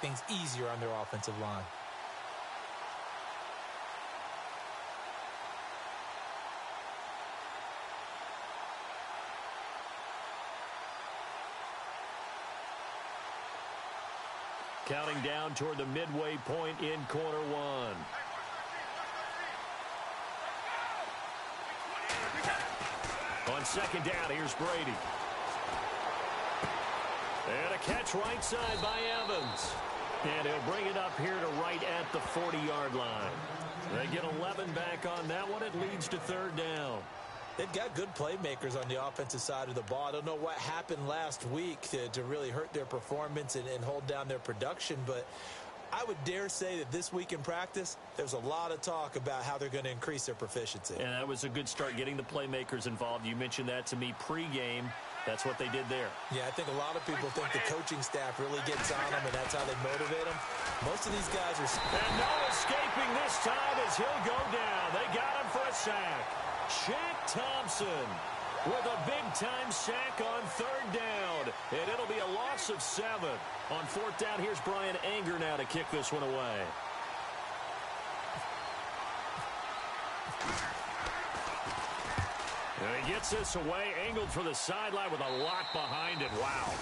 things easier on their offensive line. Counting down toward the midway point in quarter one. On second down, here's Brady. And a catch right side by Evans. And he'll bring it up here to right at the 40-yard line. They get 11 back on that one. It leads to third down. They've got good playmakers on the offensive side of the ball. I don't know what happened last week to really hurt their performance and hold down their production, but I would dare say that this week in practice, there's a lot of talk about how they're going to increase their proficiency. And that was a good start getting the playmakers involved. You mentioned that to me pregame. That's what they did there. Yeah, I think a lot of people think the coaching staff really gets on them, and that's how they motivate them. Most of these guys are... And no escaping this time as he'll go down. They got him for a sack. Shaq Thompson with a big-time sack on third down. And it'll be a loss of 7. On fourth down, here's Brian Anger now to kick this one away. And he gets this away, angled for the sideline with a lot behind it. Wow.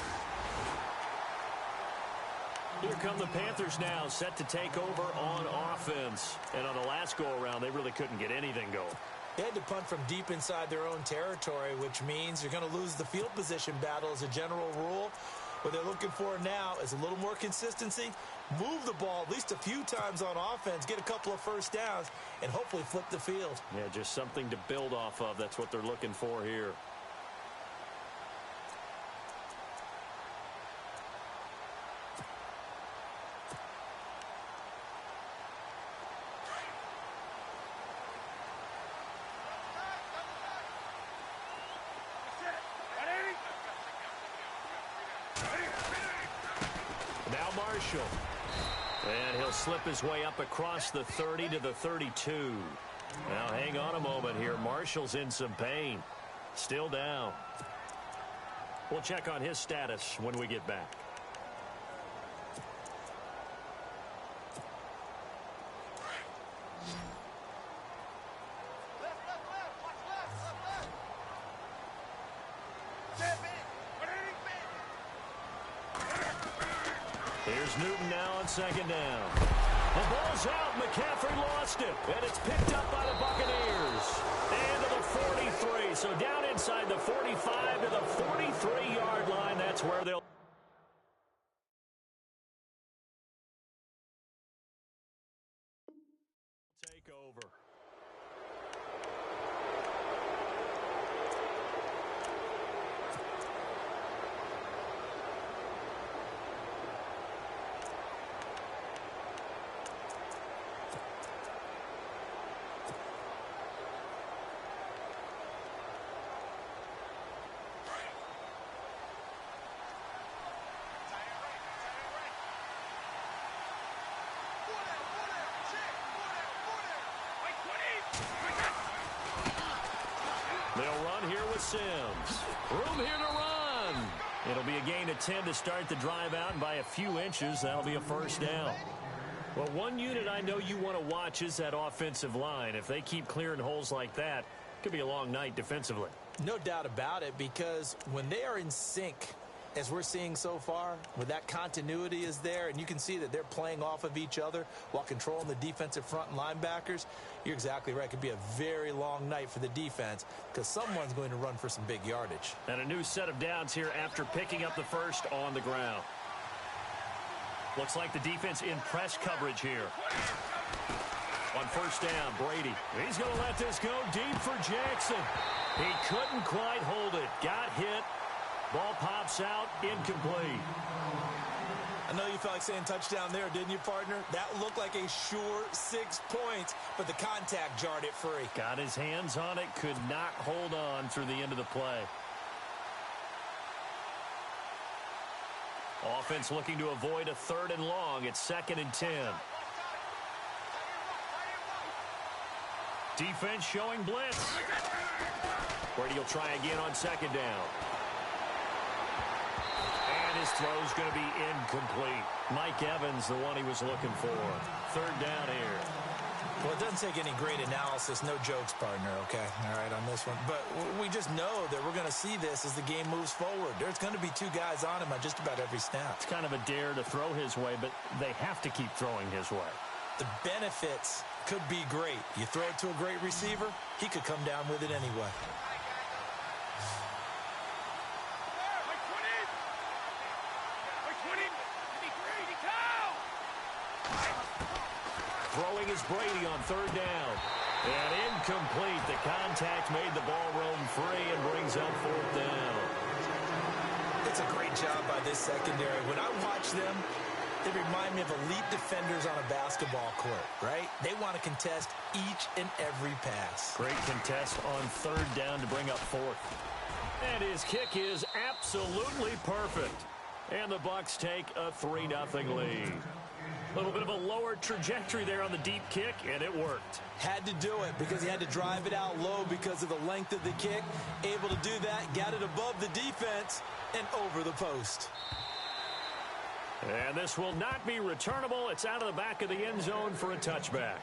Here come the Panthers now, set to take over on offense. And on the last go-around, they really couldn't get anything going. They had to punt from deep inside their own territory, which means you're going to lose the field position battle as a general rule. What they're looking for now is a little more consistency, move the ball at least a few times on offense, get a couple of first downs, and hopefully flip the field. Yeah, just something to build off of. That's what they're looking for here. And he'll slip his way up across the 30 to the 32. Now hang on a moment here. Marshall's in some pain. Still down. We'll check on his status when we get back. Here's Newton now on second down. The ball's out. McCaffrey lost it. And it's picked up by the Buccaneers. And to the 43. So down inside the 45 to the 43-yard line. That's where they'll take over. They'll run here with Sims. Room here to run. It'll be a gain of 10 to start the drive out, and by a few inches, that'll be a first down. Well, one unit I know you want to watch is that offensive line. If they keep clearing holes like that, it could be a long night defensively. No doubt about it, because when they are in sync, as we're seeing so far, when that continuity is there, and you can see that they're playing off of each other while controlling the defensive front and linebackers, you're exactly right. It could be a very long night for the defense because someone's going to run for some big yardage. And a new set of downs here after picking up the first on the ground. Looks like the defense in press coverage here. On first down, Brady. He's going to let this go deep for Jackson. He couldn't quite hold it. Got hit. Ball pops out, incomplete. I know you felt like saying touchdown there, didn't you, partner? That looked like a sure 6 points, but the contact jarred it free. Got his hands on it, could not hold on through the end of the play. Offense looking to avoid a 3rd and long. It's 2nd and 10. Defense showing blitz. Brady will try again on 2nd down. And his throw's going to be incomplete. Mike Evans, the one he was looking for. Third down here. Well, it doesn't take any great analysis. No jokes, partner, okay? All right, on this one. But we just know that we're going to see this as the game moves forward. There's going to be two guys on him on just about every snap. It's kind of a dare to throw his way, but they have to keep throwing his way. The benefits could be great. You throw it to a great receiver, he could come down with it anyway. Throwing is Brady on third down. And incomplete. The contact made the ball roam free and brings up fourth down. It's a great job by this secondary. When I watch them, they remind me of elite defenders on a basketball court, right? They want to contest each and every pass. Great contest on third down to bring up fourth. And his kick is absolutely perfect. And the Bucs take a 3-0 lead. A little bit of a lower trajectory there on the deep kick, and it worked. Had to do it because he had to drive it out low because of the length of the kick. Able to do that, got it above the defense and over the post. And this will not be returnable. It's out of the back of the end zone for a touchback.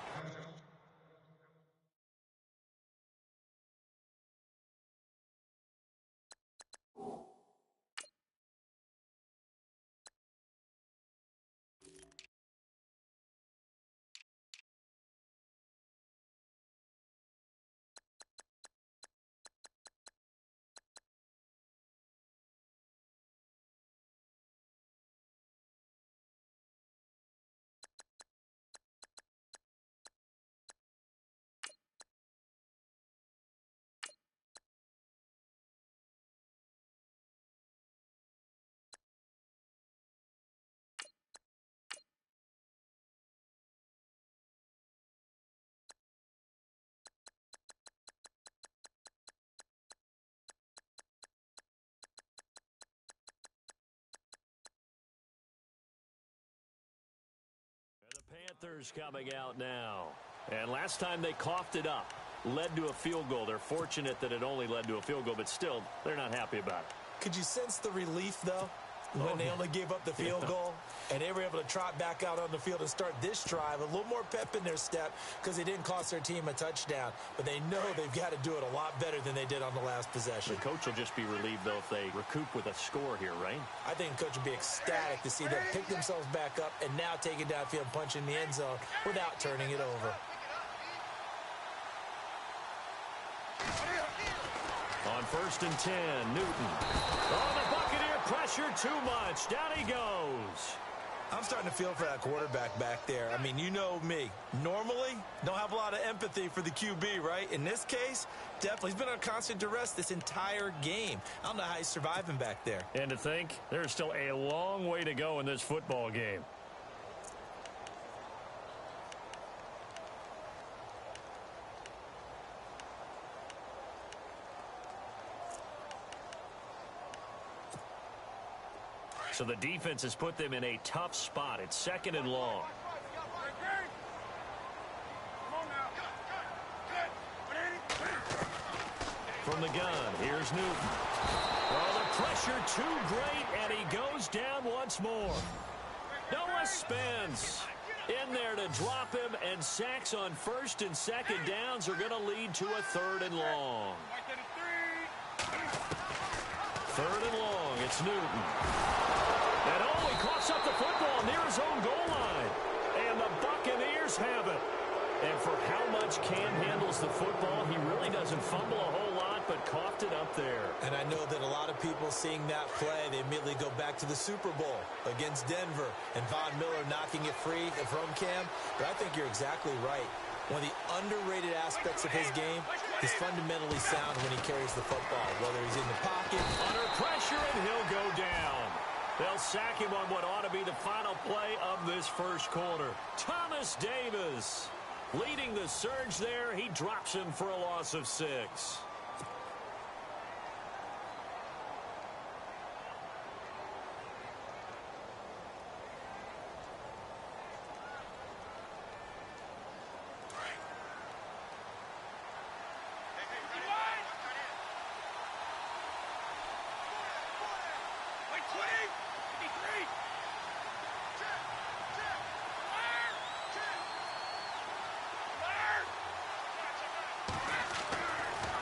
Panthers coming out now. And last time they coughed it up, led to a field goal. They're fortunate that it only led to a field goal, but still, they're not happy about it. Could you sense the relief, though, when they only gave up the field goal? And they were able to trot back out on the field and start this drive. A little more pep in their step because it didn't cost their team a touchdown. But they know they've got to do it a lot better than they did on the last possession. The coach will just be relieved, though, if they recoup with a score here, right? I think the coach will be ecstatic to see them pick themselves back up and now take it downfield and punch in the end zone without turning it over. On 1st and 10, Newton. Oh, the Buccaneer pressure too much. Down he goes. I'm starting to feel for that quarterback back there. I mean, you know me. Normally, don't have a lot of empathy for the QB, right? In this case, definitely. He's been on constant duress this entire game. I don't know how he's surviving back there. And to think, there's still a long way to go in this football game. So the defense has put them in a tough spot. It's 2nd and long. From the gun, here's Newton. Oh, the pressure too great, and he goes down once more. Noah Spence in there to drop him, and sacks on 1st and 2nd downs are going to lead to a 3rd and long. 3rd and long, it's Newton. And oh, he coughs up the football near his own goal line. And the Buccaneers have it. And for how much Cam handles the football, he really doesn't fumble a whole lot, but coughed it up there. And I know that a lot of people seeing that play, they immediately go back to the Super Bowl against Denver and Von Miller knocking it free from Cam. But I think you're exactly right. One of the underrated aspects of his game is fundamentally sound when he carries the football, whether he's in the pocket. Under pressure, and he'll go down. They'll sack him on what ought to be the final play of this first quarter. Thomas Davis leading the surge there. He drops him for a loss of 6.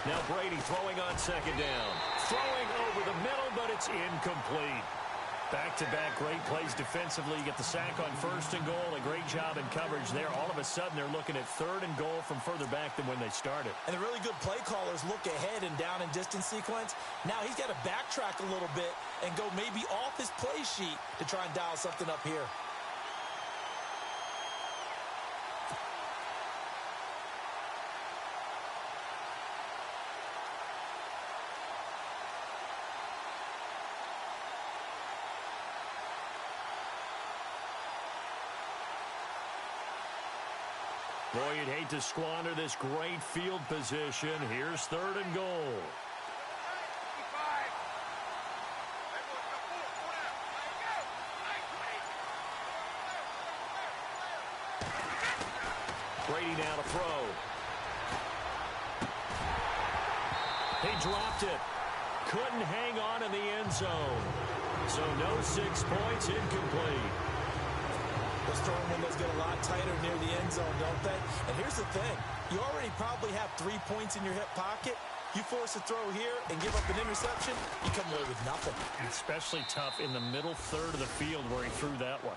Now Brady throwing on second down. Throwing over the middle, but it's incomplete. Back-to-back great plays defensively. You get the sack on first and goal. A great job in coverage there. All of a sudden, they're looking at third and goal from further back than when they started. And the really good play callers look ahead and down and distance sequence. Now he's got to backtrack a little bit and go maybe off his play sheet to try and dial something up here. Boy, you'd hate to squander this great field position. Here's third and goal. Brady now to throw. He dropped it. Couldn't hang on in the end zone. So no 6 points, incomplete. Those throwing windows get a lot tighter near the end zone, don't they? And here's the thing. You already probably have 3 points in your hip pocket. You force a throw here and give up an interception, you come away with nothing. Especially tough in the middle third of the field where he threw that one.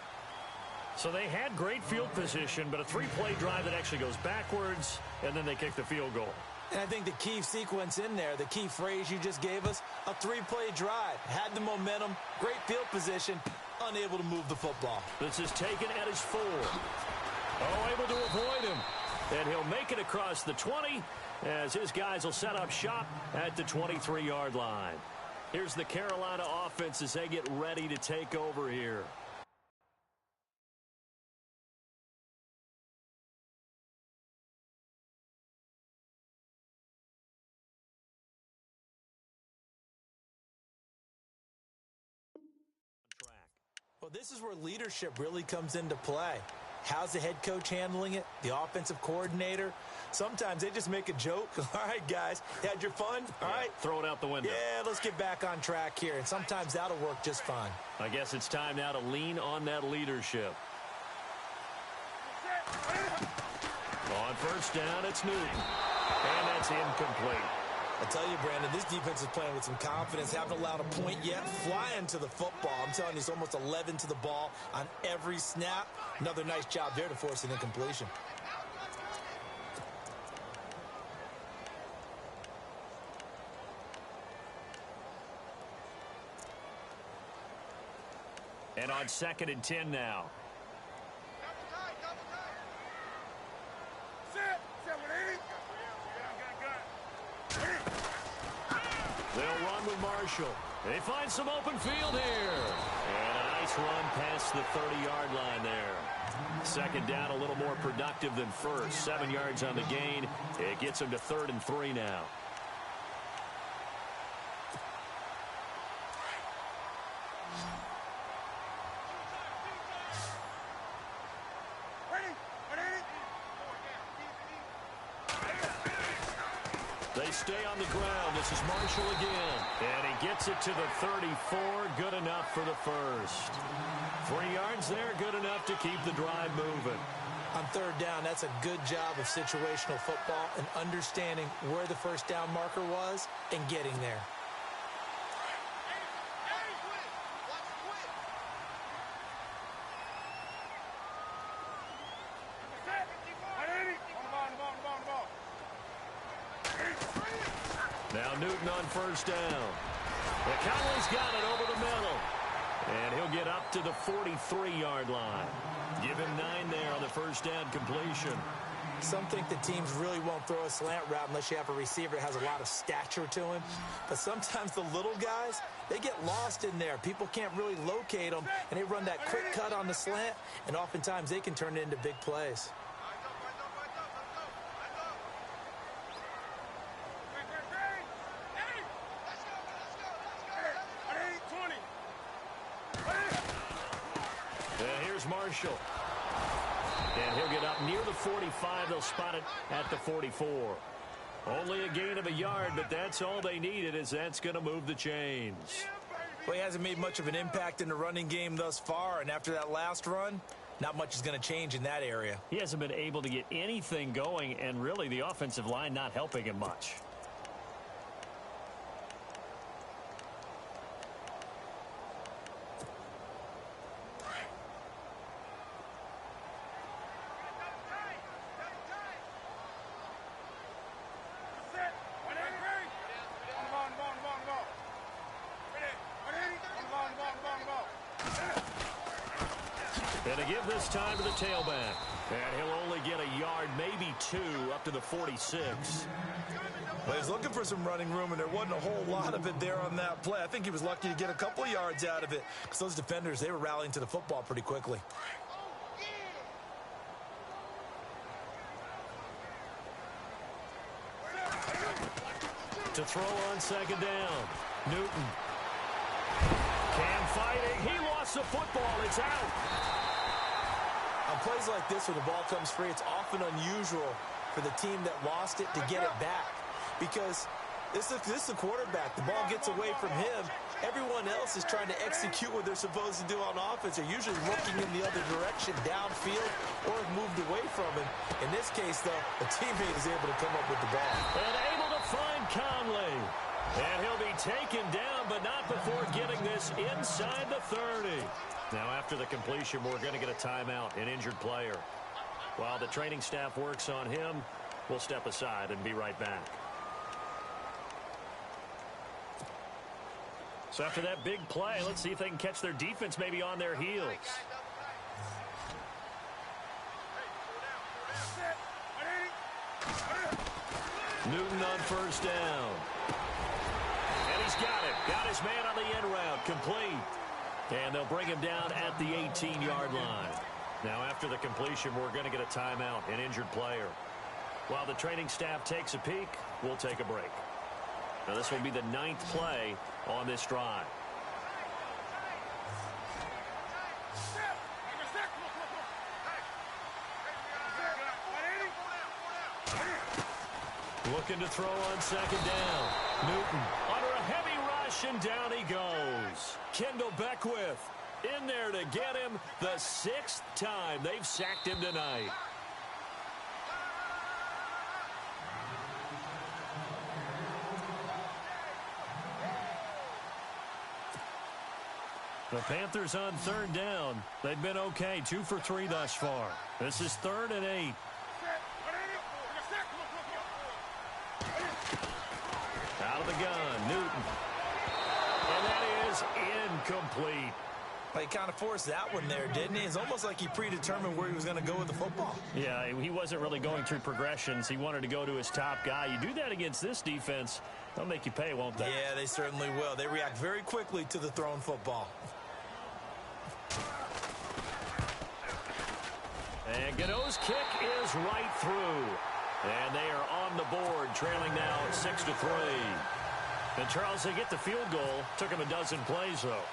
So they had great field position, but a 3-play drive that actually goes backwards, and then they kick the field goal. And I think the key sequence in there, the key phrase you just gave us, a 3-play drive. Had the momentum, great field position, unable to move the football. This is taken at his 4. Oh, able to avoid him. And he'll make it across the 20 as his guys will set up shop at the 23-yard line. Here's the Carolina offense as they get ready to take over here. Well, this is where leadership really comes into play. How's the head coach handling it? The offensive coordinator? Sometimes they just make a joke. All right, guys, had your fun? All right. Throw it out the window. Yeah, let's get back on track here. And sometimes that'll work just fine. I guess it's time now to lean on that leadership. On first down, it's Newton. And that's incomplete. I tell you, Brandon, this defense is playing with some confidence. Haven't allowed a point yet. Flying to the football. I'm telling you, it's almost 11 to the ball on every snap. Another nice job there to force an incompletion. And on 2nd and 10 now. They'll run with Marshall. They find some open field here. And a nice run past the 30-yard line there. Second down, a little more productive than first. 7 yards on the gain. It gets them to 3rd and 3 now. They stay on the ground. This is Marshall again. And he gets it to the 34. Good enough for the first. 3 yards there. Good enough to keep the drive moving. On 3rd down, that's a good job of situational football and understanding where the first down marker was and getting there. Now Newton on first down. The Cowboys got it over the middle. And he'll get up to the 43-yard line. Give him 9 there on the first down completion. Some think the teams really won't throw a slant route unless you have a receiver that has a lot of stature to him. But sometimes the little guys, they get lost in there. People can't really locate them, and they run that quick cut on the slant, and oftentimes they can turn it into big plays. Marshall. And he'll get up near the 45. They'll spot it at the 44. Only a gain of a yard, but that's all they needed, as that's going to move the chains. Well, he hasn't made much of an impact in the running game thus far, and after that last run, not much is going to change in that area. He hasn't been able to get anything going, and really the offensive line not helping him much. And to give this time to the tailback. And he'll only get a yard, maybe 2, up to the 46. Well, he's looking for some running room, and there wasn't a whole lot of it there on that play. I think he was lucky to get a couple of yards out of it because those defenders, they were rallying to the football pretty quickly. To throw on second down. Newton. Cam fighting. He lost the football. It's out. On plays like this, when the ball comes free, it's often unusual for the team that lost it to get it back. Because this is the quarterback. The ball gets away from him. Everyone else is trying to execute what they're supposed to do on offense. They're usually looking in the other direction, downfield, or have moved away from him. In this case, though, a teammate is able to come up with the ball. And able to find Conley. And he'll be taken down, but not before getting this inside the 30. Now, after the completion, we're going to get a timeout, an injured player. While the training staff works on him, we'll step aside and be right back. So after that big play, let's see if they can catch their defense maybe on their heels. Newton on first down. And he's got it. Got his man on the end route. Complete. And they'll bring him down at the 18-yard line. Now after the completion, we're going to get a timeout, an injured player. While the training staff takes a peek, we'll take a break. Now this will be the 9th play on this drive. Looking to throw on second down. Newton under a heavy rush, and down he goes. Kendall Beckwith in there to get him the 6th time they've sacked him tonight. The Panthers on third down. They've been okay, 2 for 3 thus far. This is 3rd and 8. Out of the gun, Newton. And that is incomplete. He kind of forced that one there, didn't he? It's almost like he predetermined where he was going to go with the football. Yeah, he wasn't really going through progressions. He wanted to go to his top guy. You do that against this defense, they'll make you pay, won't they? Yeah, they certainly will. They react very quickly to the thrown football. And Godot's kick is right through. And they are on the board, trailing now 6-3. And Charles, they get the field goal. Took him a dozen plays, though.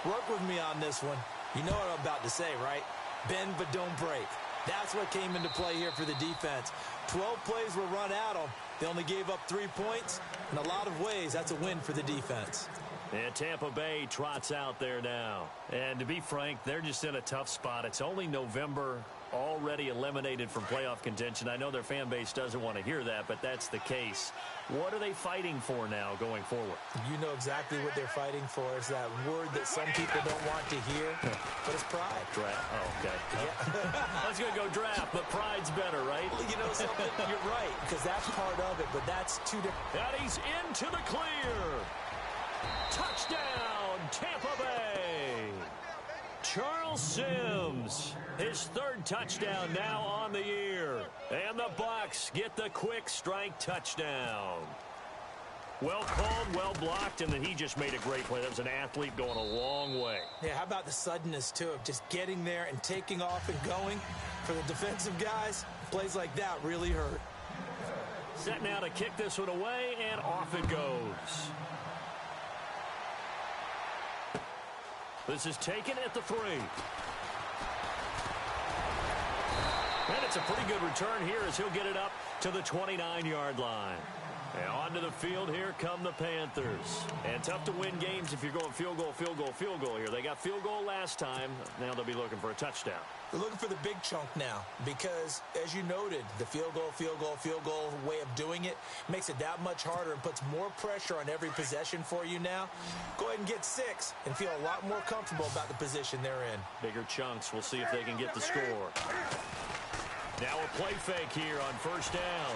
Work with me on this one. You know what I'm about to say, right? Bend but don't break. That's what came into play here for the defense. 12 plays were run at them. They only gave up 3 points. In a lot of ways, that's a win for the defense. And Tampa Bay trots out there now. And to be frank, they're just in a tough spot. It's only November, already eliminated from playoff contention. I know their fan base doesn't want to hear that, but that's the case. What are they fighting for now going forward? You know exactly what they're fighting for. Is that word that some people don't want to hear, but it's pride. Draft. Oh, okay. Yeah. I was going to go draft, but pride's better, right? Well, you know something? You're right, because that's part of it, but that's 2 different. And he's into the clear. Touchdown, Tampa Bay. Charles Sims, his 3rd touchdown now on the year. And the Bucs get the quick strike touchdown. Well called, well blocked, and then he just made a great play. That was an athlete going a long way. Yeah, how about the suddenness, too, of just getting there and taking off and going? For the defensive guys, plays like that really hurt. Set now to kick this one away, and off it goes. This is taken at the 3. And it's a pretty good return here as he'll get it up to the 29-yard line. And onto the field, here come the Panthers. And tough to win games if you're going field goal, field goal, field goal here. They got field goal last time. Now they'll be looking for a touchdown. They're looking for the big chunk now because, as you noted, the field goal way of doing it makes it that much harder and puts more pressure on every possession for you now. Go ahead and get 6 and feel a lot more comfortable about the position they're in. Bigger chunks. We'll see if they can get the score. Now a play fake here on first down.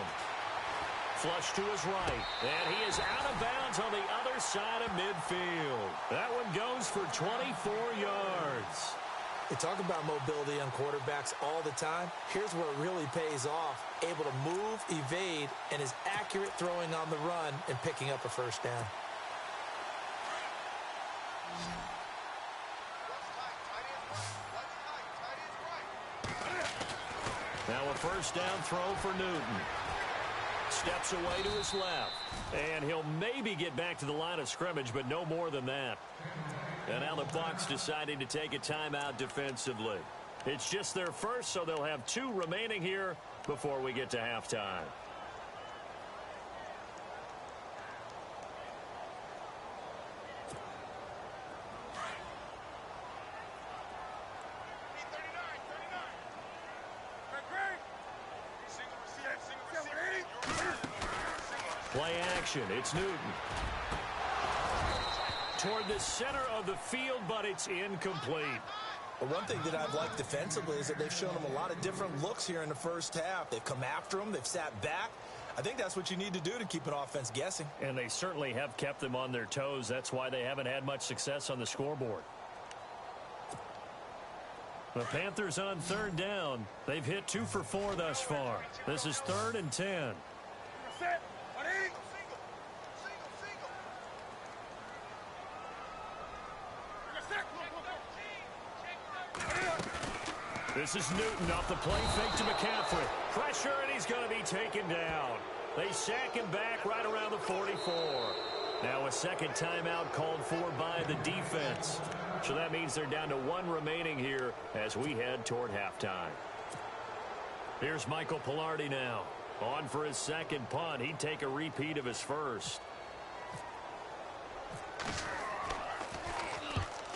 Flush to his right. And he is out of bounds on the other side of midfield. That one goes for 24 yards. We talk about mobility on quarterbacks all the time. Here's where it really pays off. Able to move, evade, and is accurate throwing on the run and picking up a first down. Now a first down throw for Newton. Steps away to his left. And he'll maybe get back to the line of scrimmage, but no more than that. And now the Bucs deciding to take a timeout defensively. It's just their first, so they'll have 2 remaining here before we get to halftime. Play action. It's Newton. Toward the center of the field, but it's incomplete. Well, one thing that I've liked defensively is that they've shown them a lot of different looks here in the first half. They've come after them. They've sat back. I think that's what you need to do to keep an offense guessing. And they certainly have kept them on their toes. That's why they haven't had much success on the scoreboard. The Panthers on third down. They've hit 2 for 4 thus far. This is 3rd and 10. This is Newton off the play fake to McCaffrey. Pressure, and he's going to be taken down. They sack him back right around the 44. Now a second timeout called for by the defense. So that means they're down to 1 remaining here as we head toward halftime. Here's Michael Pilardi now. On for his second punt. He'd take a repeat of his first.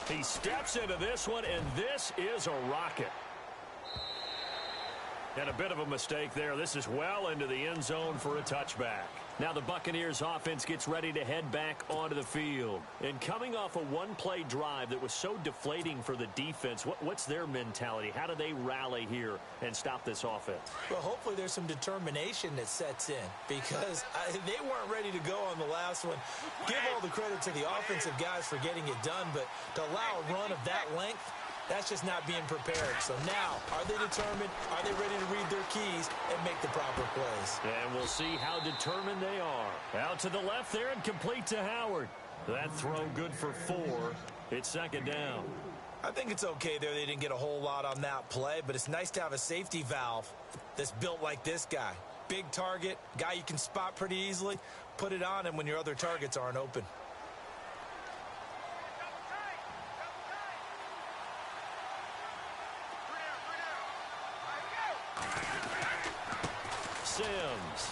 He steps into this one, and this is a rocket. And a bit of a mistake there. This is well into the end zone for a touchback. Now the Buccaneers offense gets ready to head back onto the field. And coming off a one-play drive that was so deflating for the defense, what's their mentality? How do they rally here and stop this offense? Well, hopefully there's some determination that sets in because they weren't ready to go on the last one. Give all the credit to the offensive guys for getting it done, but to allow a run of that length, that's just not being prepared. So now, are they determined? Are they ready to read their keys and make the proper plays? And we'll see how determined they are. Out to the left there and complete to Howard. That throw good for 4. It's second down. I think it's okay there. They didn't get a whole lot on that play, but it's nice to have a safety valve that's built like this guy. Big target, guy you can spot pretty easily. Put it on him when your other targets aren't open. Sims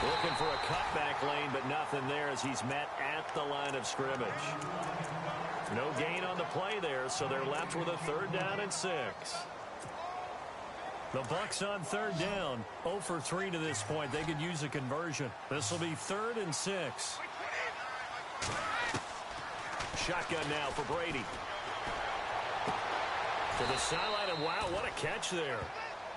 looking for a cutback lane, but nothing there as he's met at the line of scrimmage. No gain on the play there, so they're left with a 3rd down and 6. The Bucs on 3rd down, 0 for 3 to this point. They could use a conversion. This will be 3rd and 6. Shotgun now for Brady. To the sideline, and wow, what a catch there.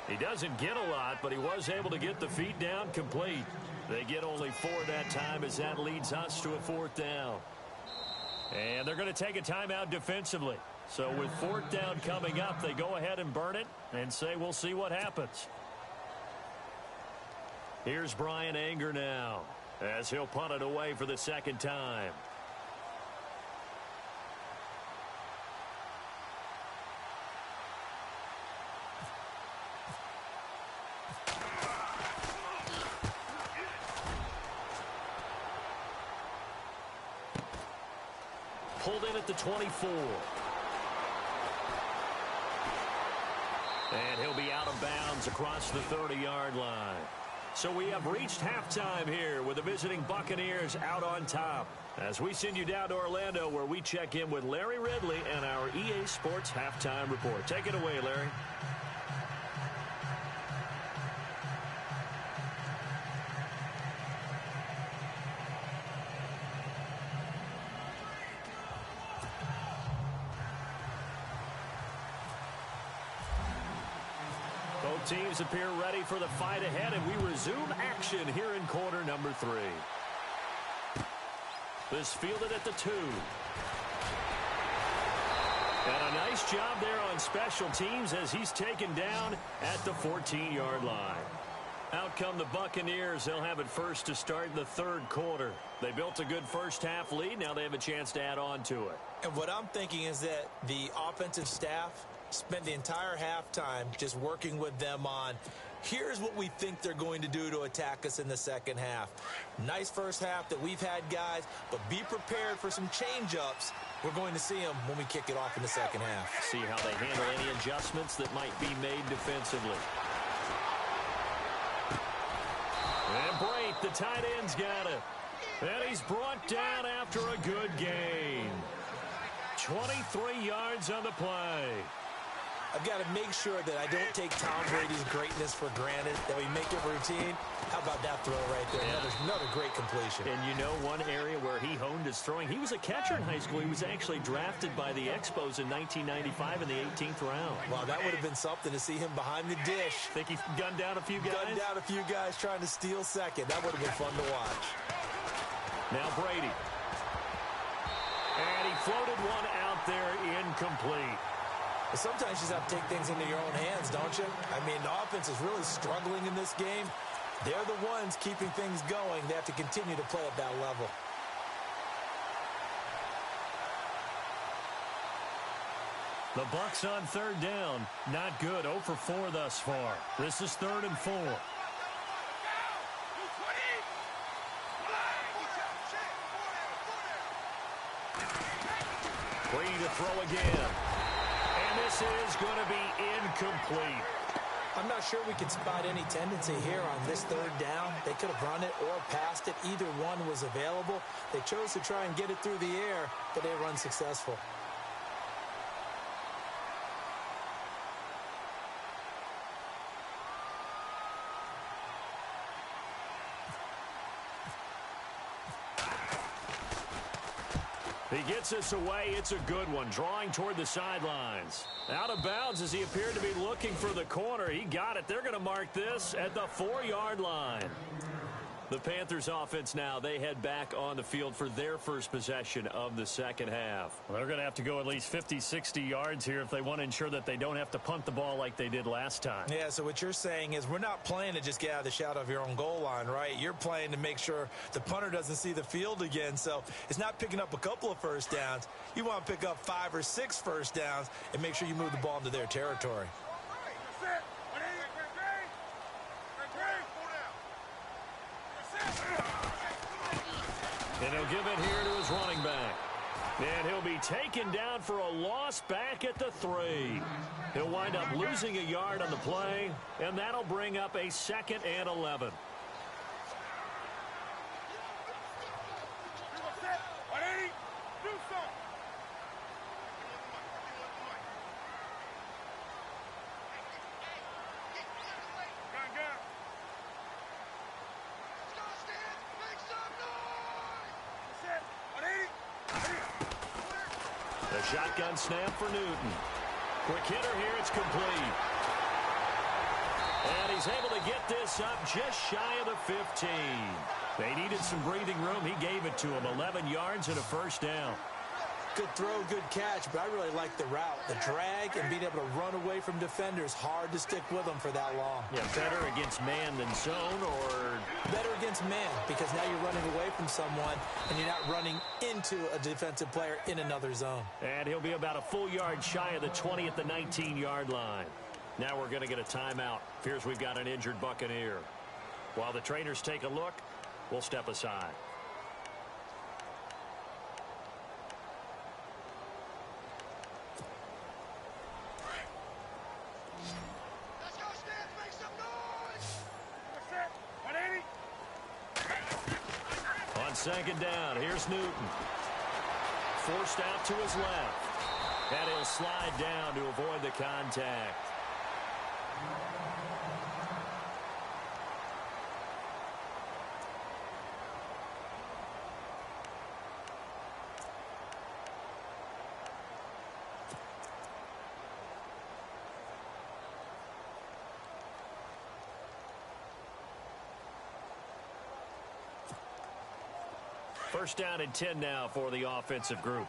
He doesn't get a lot, but he was able to get the feet down complete. They get only 4 that time as that leads us to a 4th down. And they're going to take a timeout defensively. So with 4th down coming up, they go ahead and burn it and say we'll see what happens. Here's Brian Anger now as he'll punt it away for the second time. Pulled in at the 24. And he'll be out of bounds across the 30-yard line. So we have reached halftime here with the visiting Buccaneers out on top. As we send you down to Orlando where we check in with Larry Ridley and our EA Sports Halftime Report. Take it away, Larry. Both teams appear ready for the fight ahead, and we resume action here in quarter number 3. This fielded at the 2. And a nice job there on special teams as he's taken down at the 14-yard line. Out come the Buccaneers. They'll have it first to start the third quarter. They built a good first-half lead. Now they have a chance to add on to it. And what I'm thinking is that the offensive staff spent the entire halftime just working with them on, here's what we think they're going to do to attack us in the second half. Nice first half that we've had, guys, but be prepared for some change-ups. We're going to see them when we kick it off in the second half. See how they handle any adjustments that might be made defensively. And Brate, the tight end's got it. And he's brought down after a good gain. 23 yards on the play. I've got to make sure that I don't take Tom Brady's greatness for granted, that we make it routine. How about that throw right there? Yeah. Another great completion. And you know one area where he honed his throwing, he was a catcher in high school. He was actually drafted by the Expos in 1995 in the 18th round. Wow, that would have been something to see him behind the dish. Think he gunned down a few guys? Gunned down a few guys trying to steal second. That would have been fun to watch. Now Brady. And he floated one out there incomplete. But sometimes you just have to take things into your own hands, don't you? I mean, the offense is really struggling in this game. They're the ones keeping things going. They have to continue to play at that level. The Bucs on third down. Not good. 0 for 4 thus far. This is 3rd and 4. Brady to throw again. And this is going to be incomplete. I'm not sure we can spot any tendency here on this third down. They could have run it or passed it. Either one was available. They chose to try and get it through the air, but they were unsuccessful. He gets this away. It's a good one. Drawing toward the sidelines. Out of bounds as he appeared to be looking for the corner. He got it. They're going to mark this at the 4-yard line. The Panthers offense now, they head back on the field for their first possession of the second half. Well, they're going to have to go at least 50, 60 yards here if they want to ensure that they don't have to punt the ball like they did last time. Yeah, so what you're saying is we're not playing to just get out of the shadow of your own goal line, right? You're playing to make sure the punter doesn't see the field again. So it's not picking up a couple of first downs. You want to pick up 5 or 6 first downs and make sure you move the ball into their territory. And he'll give it here to his running back. And he'll be taken down for a loss back at the 3. He'll wind up losing a yard on the play, and that'll bring up a 2nd and 11. The shotgun snap for Newton. Quick hitter here, it's complete. And he's able to get this up just shy of the 15. They needed some breathing room. He gave it to him. 11 yards and a first down. Good throw, good catch, but I really like the route. The drag and being able to run away from defenders. Hard to stick with them for that long. Yeah, better against man than zone, or better against man, because now you're running away from someone and you're not running into a defensive player in another zone. And he'll be about a full yard shy of the 20 at the 19-yard line. Now we're going to get a timeout. Fears we've got an injured Buccaneer. While the trainers take a look, we'll step aside. On second down, here's Newton. Forced out to his left. And he'll slide down to avoid the contact. First down and 10 now for the offensive group.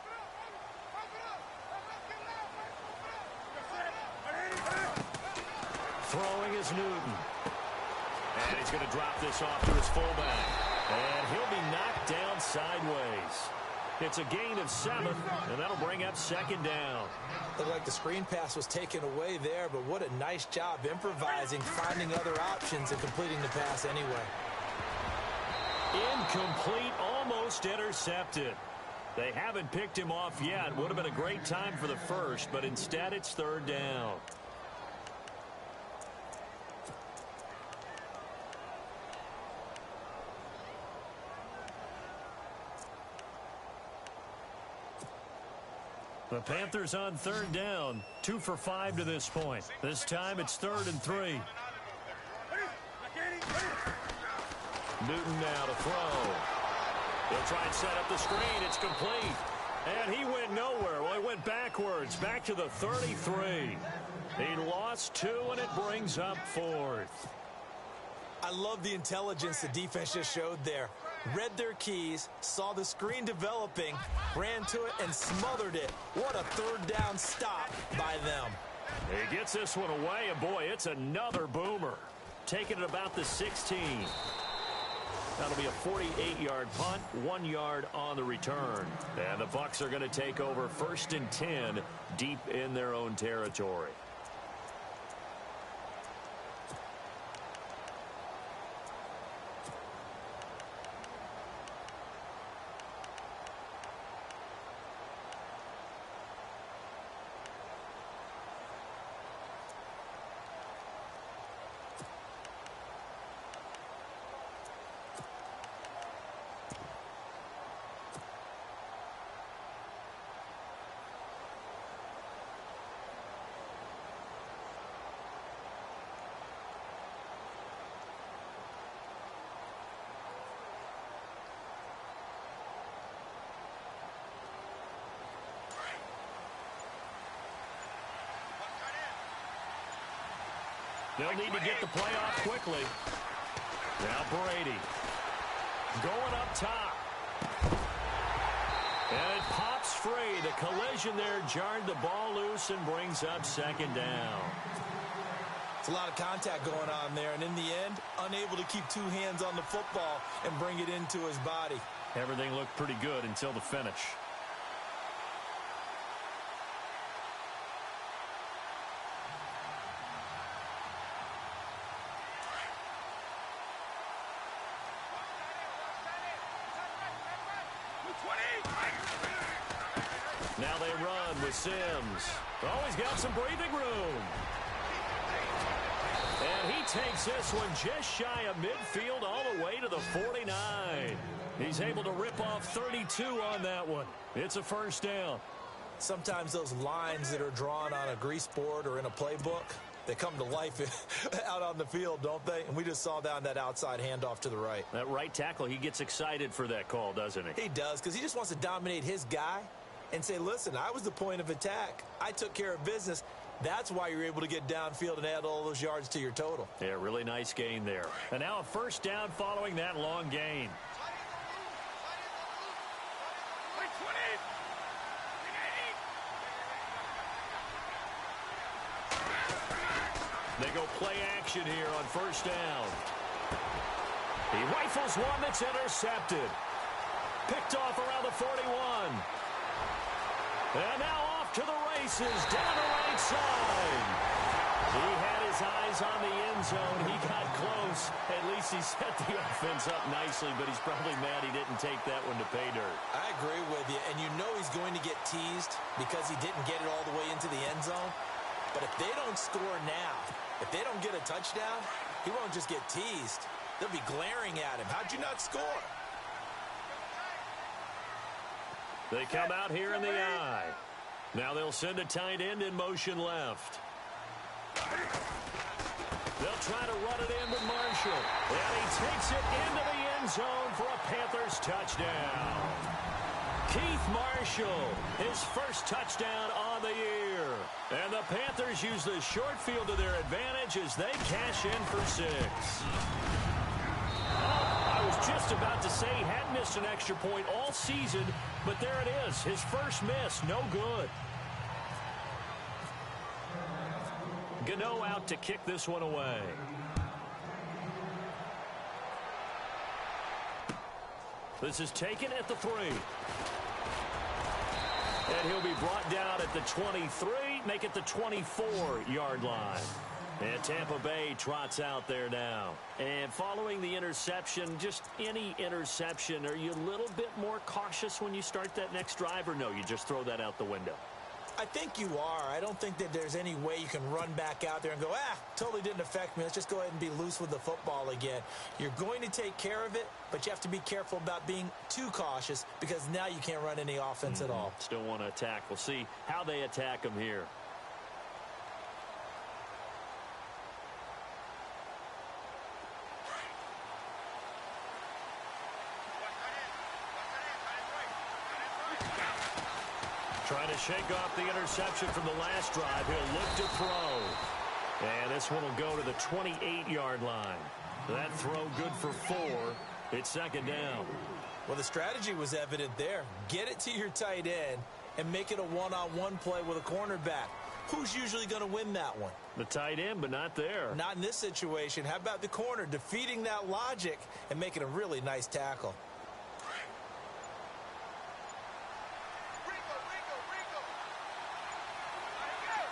Throwing is Newton. And he's going to drop this off to his fullback. And he'll be knocked down sideways. It's a gain of 7, and that'll bring up 2nd down. Looked like the screen pass was taken away there, but what a nice job improvising, finding other options, and completing the pass anyway. Incomplete, almost intercepted. They haven't picked him off yet. Would have been a great time for the first, but instead it's 3rd down. The Panthers on 3rd down, 2 for 5 to this point. This time it's 3rd and 3. Newton now to throw. He'll try and set up the screen. It's complete. And he went nowhere. Well, he went backwards, back to the 33. He lost 2, and it brings up 4th. I love the intelligence the defense just showed there. Read their keys, saw the screen developing, ran to it, and smothered it. What a 3rd down stop by them. He gets this one away, and boy, it's another boomer. Taking it about the 16. That'll be a 48-yard punt, 1 yard on the return. And the Bucs are going to take over 1st and 10 deep in their own territory. They'll need to get the play off quickly. Now Brady going up top. And it pops free. The collision there jarred the ball loose and brings up 2nd down. It's a lot of contact going on there, and in the end, unable to keep 2 hands on the football and bring it into his body. Everything looked pretty good until the finish. Now they run with Sims. Oh, he's got some breathing room. And he takes this one just shy of midfield all the way to the 49. He's able to rip off 32 on that one. It's a 1st down. Sometimes those lines that are drawn on a grease board or in a playbook, they come to life out on the field, don't they? And we just saw down that outside handoff to the right. That right tackle, he gets excited for that call, doesn't he? He does, because he just wants to dominate his guy and say, listen, I was the point of attack. I took care of business. That's why you're able to get downfield and add all those yards to your total. Yeah, really nice gain there. And now a 1st down following that long gain. They go play action here on 1st down. He rifles one that's intercepted. Picked off around the 41. And now off to the races, down the right side. He had his eyes on the end zone. He got close. At least he set the offense up nicely, but he's probably mad he didn't take that one to pay dirt. I agree with you, and you know he's going to get teased because he didn't get it all the way into the end zone. But if they don't score now, if they don't get a touchdown, he won't just get teased. They'll be glaring at him. How'd you not score? They come out here in the eye. Now they'll send a tight end in motion left. They'll try to run it in with Marshall. And he takes it into the end zone for a Panthers touchdown. Keith Marshall, his 1st touchdown on the year. And the Panthers use the short field to their advantage as they cash in for 6. I was just about to say he had missed an extra point all season, but there it is. His first miss, no good. Gano out to kick this one away. This is taken at the 3. And he'll be brought down at the 23, make it the 24-yard line. And Tampa Bay trots out there now. And following the interception, just any interception, are you a little bit more cautious when you start that next drive, or no, you just throw that out the window? I think you are. I don't think that there's any way you can run back out there and go, totally didn't affect me. Let's just go ahead and be loose with the football again. You're going to take care of it, but you have to be careful about being too cautious because now you can't run any offense at all. Still want to attack. We'll see how they attack them here. Trying to shake off the interception from the last drive. He'll look to throw. And this one will go to the 28-yard line. That throw good for 4. It's second down. Well, the strategy was evident there. Get it to your tight end and make it a one-on-one play with a cornerback. Who's usually going to win that one? The tight end, but not there. Not in this situation. How about the corner defeating that logic and making a really nice tackle?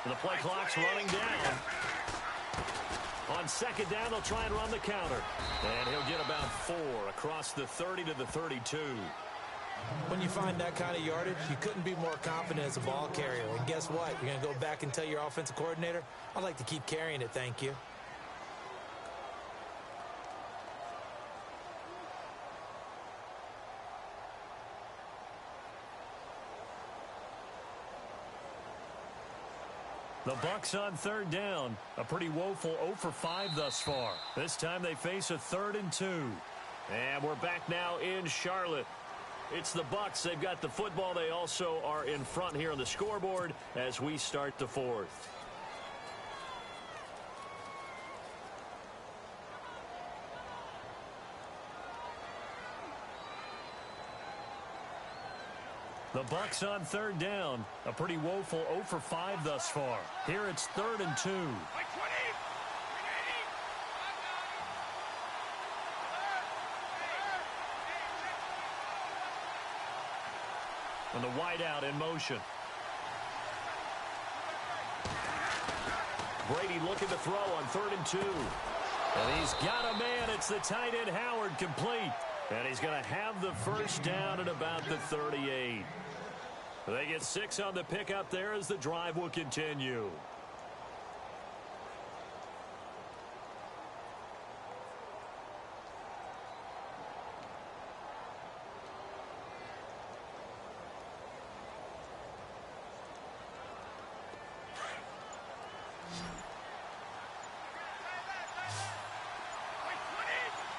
The play clock's running down. On second down, they'll try and run the counter. And he'll get about 4 across the 30 to the 32. When you find that kind of yardage, you couldn't be more confident as a ball carrier. And guess what? You're going to go back and tell your offensive coordinator, I'd like to keep carrying it, thank you. The Bucs on third down. A pretty woeful 0 for 5 thus far. This time they face a 3rd and 2. And we're back now in Charlotte. It's the Bucs. They've got the football. They also are in front here on the scoreboard as we start the 4th. The Bucs on third down. A pretty woeful 0 for 5 thus far. Here it's 3rd and 2. And the wideout in motion. Brady looking to throw on 3rd and 2. And he's got a man. It's the tight end Howard complete. And he's going to have the first down at about the 38. They get 6 on the pickup there as the drive will continue.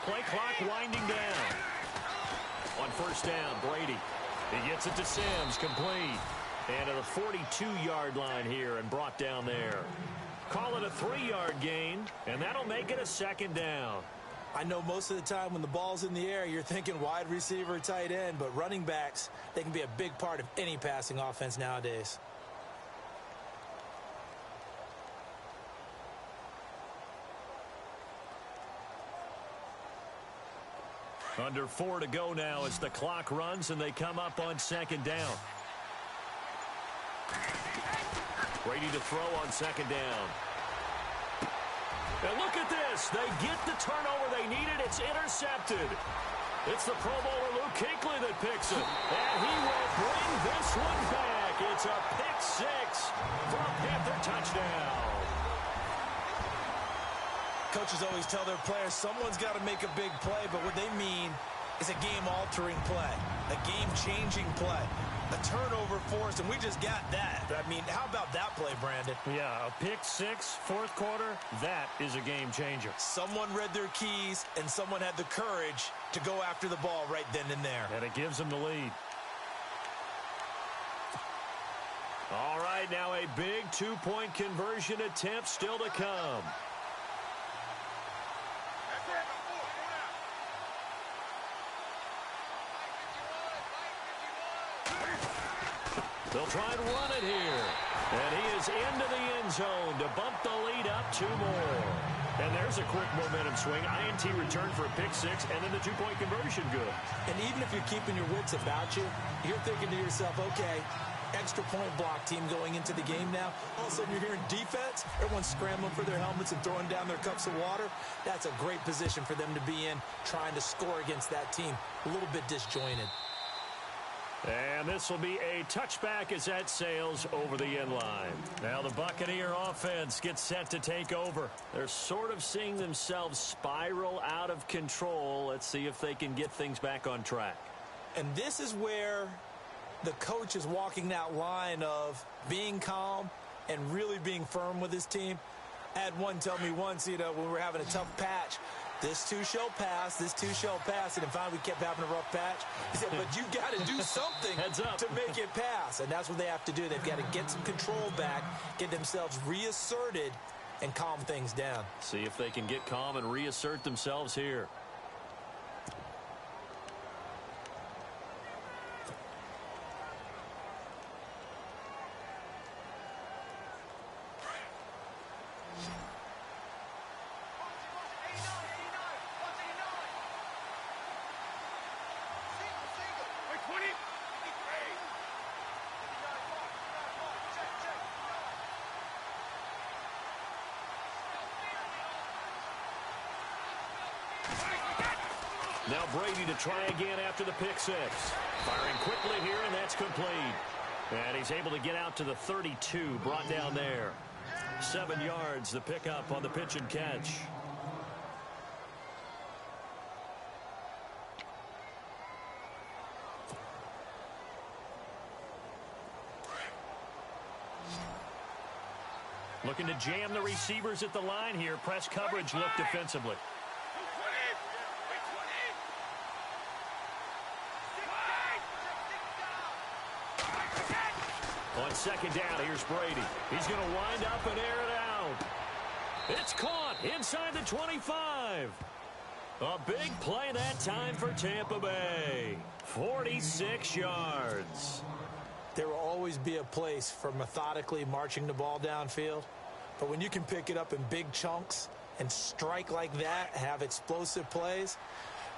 Play clock winding down. On first down, Brady. He gets it to Sims, complete. And at a 42-yard line here and brought down there. Call it a 3-yard gain, and that'll make it a second down. I know most of the time when the ball's in the air, you're thinking wide receiver, tight end, but running backs, they can be a big part of any passing offense nowadays. Under 4 to go now as the clock runs and they come up on second down. Brady to throw on second down. And look at this. They get the turnover they needed. It's intercepted. It's the Pro Bowler Luke Kuechly that picks it. And he will bring this one back. It's a pick 6 for a Panther touchdown. Coaches always tell their players someone's got to make a big play, but what they mean is a game-altering play, a game-changing play, a turnover forced, and we just got that. I mean, how about that play, Brandon? Yeah, a pick 6, fourth quarter, that is a game-changer. Someone read their keys, and someone had the courage to go after the ball right then and there. And it gives them the lead. All right, now a big 2-point conversion attempt still to come. They'll try and run it here. And he is into the end zone to bump the lead up 2 more. And there's a quick momentum swing. INT return for a pick 6, and then the 2-point conversion good. And even if you're keeping your wits about you, you're thinking to yourself, okay, extra point block team going into the game now. All of a sudden you're hearing defense. Everyone's scrambling for their helmets and throwing down their cups of water. That's a great position for them to be in, trying to score against that team. A little bit disjointed. And this will be a touchback as that sails over the end line. Now the Buccaneer offense gets set to take over. They're sort of seeing themselves spiral out of control. Let's see if they can get things back on track. And this is where the coach is walking that line of being calm and really being firm with his team. I had one tell me once, when we were having a tough patch, this too shall pass, this too shall pass, and then finally we kept having a rough patch. He said, but you got to do something to make it pass, and that's what they have to do. They've got to get some control back, get themselves reasserted, and calm things down. See if they can get calm and reassert themselves here. Now Brady to try again after the pick 6. Firing quickly here, and that's complete. And he's able to get out to the 32, brought down there. 7 yards, the pickup on the pitch and catch. Looking to jam the receivers at the line here. Press coverage look defensively. On second down, here's Brady. He's going to wind up and air it out. It's caught inside the 25. A big play that time for Tampa Bay. 46 yards. There will always be a place for methodically marching the ball downfield. But when you can pick it up in big chunks and strike like that, have explosive plays,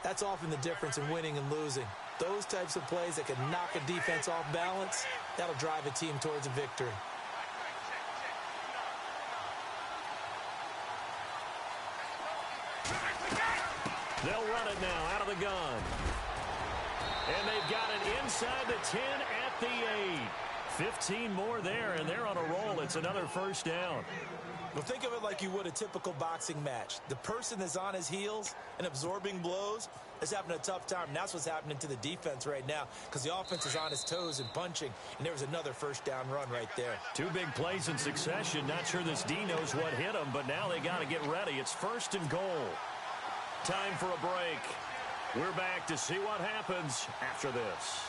that's often the difference in winning and losing. Those types of plays that can knock a defense off balance, that'll drive a team towards a victory. They'll run it now out of the gun. And they've got it inside the 10 at the 8. 15 more there, and they're on a roll. It's another first down. Well, think of it like you would a typical boxing match. The person that's on his heels and absorbing blows is having a tough time. And that's what's happening to the defense right now because the offense is on his toes and punching. And there was another first down run right there. 2 big plays in succession. Not sure this D knows what hit him, but now they got to get ready. It's 1st and goal. Time for a break. We're back to see what happens after this.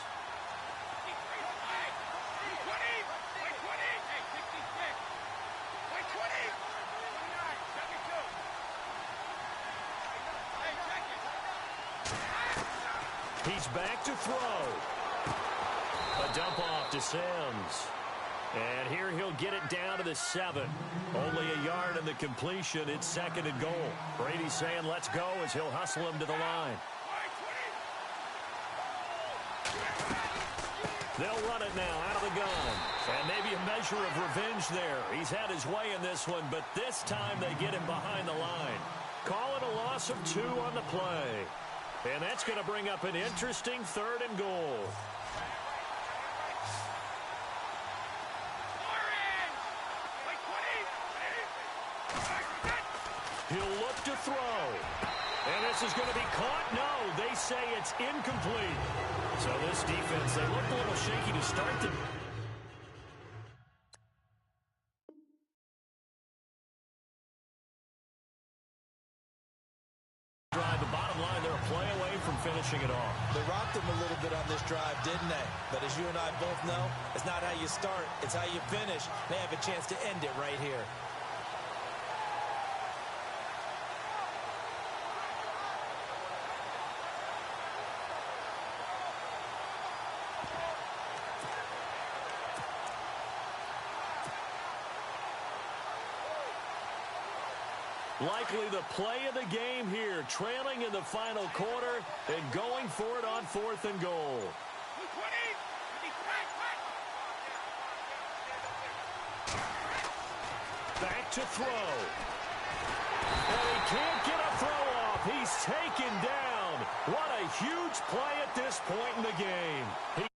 He's back to throw. A dump off to Sims. And here he'll get it down to the 7. Only a yard in the completion. It's 2nd and goal. Brady's saying let's go as he'll hustle him to the line. They'll run it now out of the gun. And maybe a measure of revenge there. He's had his way in this one, but this time they get him behind the line. Call it a loss of 2 on the play. And that's going to bring up an interesting 3rd and goal. He'll look to throw. And this is going to be caught. No, they say it's incomplete. So this defense, they looked a little shaky to start the drive. The bottom line, they're a play away from finishing it off. They rocked them a little bit on this drive, didn't they? But as you and I both know, it's not how you start, it's how you finish. They have a chance to end it right here. Likely the play of the game here, trailing in the final quarter and going for it on 4th and goal. Back to throw. And he can't get a throw off. He's taken down. What a huge play at this point in the game.